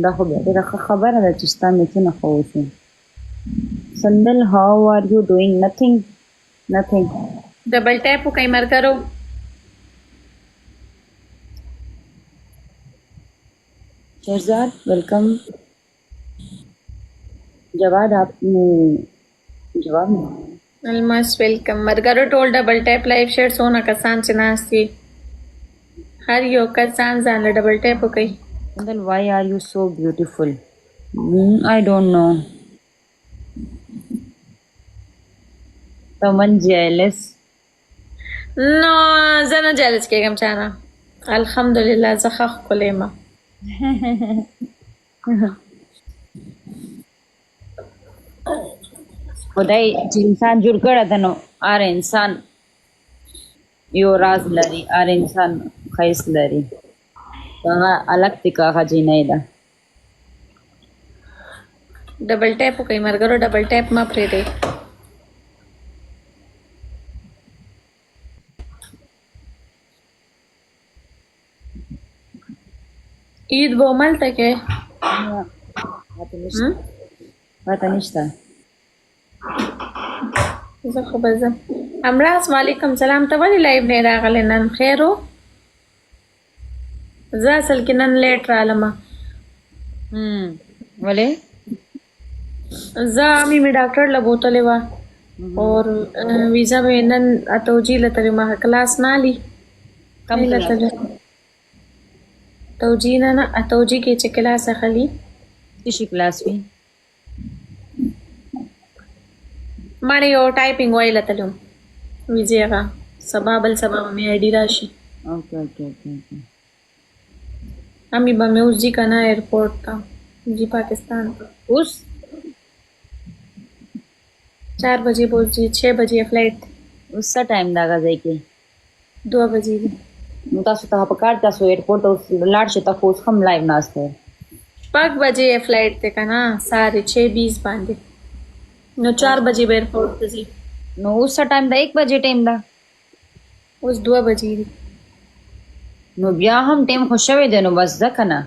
دا خو بیا ډېره ښه خبره ده چې ستا میتونه ښه اوسي. سندل how are you doing? Nothing. Double tap हो कई मर करो. शहजाद वेलकम. जवाब आपने जवाब नहीं. ऑलमोस्ट वेलकम मर करो toll double tap live share सोना कसान चिनास्ती हर यो कसान जान डबल टैप हो कई. Sandal, why are you so beautiful? I don't know. Someone jealous? No, زنا jealous کېږم چانه. الحمدلله زه ښه ښکلې یم. خدای چې انسان جوړ کړی ده نو هر انسان یو راز لري، هر انسان ښایست لري. هغه الګ دی که هغه جینۍ ده. डबल टैप हो कई मर करो डबल टैप मा प्रेरे. ईद बोमल तक है. پته نشته. زه خو به ځم. امراض وعلیکم سلام. ته ولې لایو نه راغلی نن؟ خیر و؟ زه اصل کې نن لیټ رالمه. ولې؟ زه مې ډاکټر له بوتلې وه اور ویزا مې نن اتوجي له تلې ما کلاس نه لی. کم کلاس؟ توجي نه اتوجي کې چې کلاس اخلي. څه شي کلاس وي؟ ماړې یو ټایپینګ ویله تلم ویزې هغه سبا بل سبا مې آی ډي راشي. اوکې. امی به مې اوس ځي که نه ایرپورټ ته ځي پاکستان ته. اوس 4 بجې به اوس ځي. 6 بجې فلایټ. اوس څه ټایم ده هغه ځای کې؟ 2 بجې دي. نو تاسو ته په کار تاسو ایرپورټ ته اوس لاړ شئ. تاسو اوس هم لایو ناست دی. 5 بجې فلایټ دی که نه سارے 6:20 باندې نو 4 بجې به ایرپورټ ته ځي. نو اوس څه ټایم ده؟ 1 بجې ټایم ده. اوس 2 بجې دي. نو بیا هم ټایم خو شوی دی نو بس ده که نه؟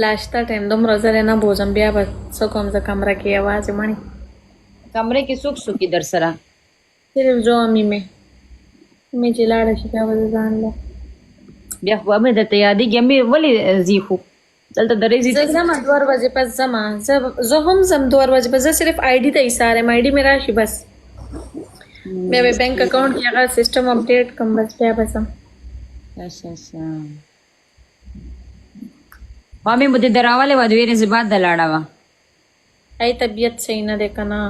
لاشته ټایم دومره زه نه بوځم بیا به څه کوم زه کمره کې یوازې مړې. کمرې کې څوک څوک دي در سره؟ صرف زه مې مې چې لاړه شي بیا به زه ځان له بیا خو به مې درته یادېږي. مې ولې ځي خو دلته درې ځي؟ زه ځم 2 ورځې پس ځم. زه هم ځم 2 ورځې پس. زه صرف آی ډي ته ایسارم. آی ډي مې راشي بس بیا به بینک اکاؤنٹ کې هغه سسټم اپډیټ کوم بس بیا به ځم. اچھا مامې مو دې دراولې وه 2 ورځې بعد د لاړه وه. ای طبیعت صحیح نه دی که نه.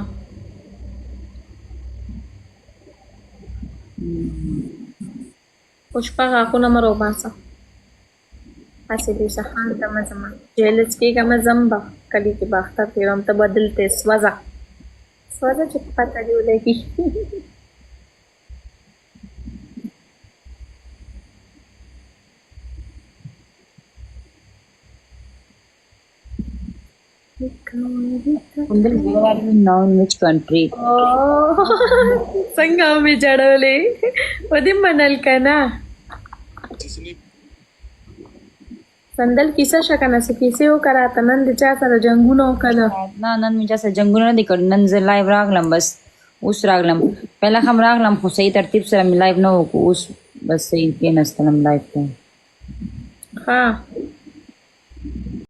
پشپه غاښونه مه روباسه. هسې دې سهار ته مه ځمه. جهلز کېږه مه ځم به کلي کې به اختر تېروم. ته به دلته سوځه چې پته دې ولګي. Kundal, where are you now? In which country? څنګه مې جړولې و دې منل که نه. سندل کیسه شه که نه څه کیسې وکړه راته. نن د چا سره جنګونه وکړه؟ نه نن مې چا سره جنګونه نه دي کړي. نن زه لایو راغلم بس اوس راغلم. پهله هم راغلم خو صحیح ترتیب سره مې لایو نه وکړو. اوس بس صحیح کېناستلم لایو ته. ها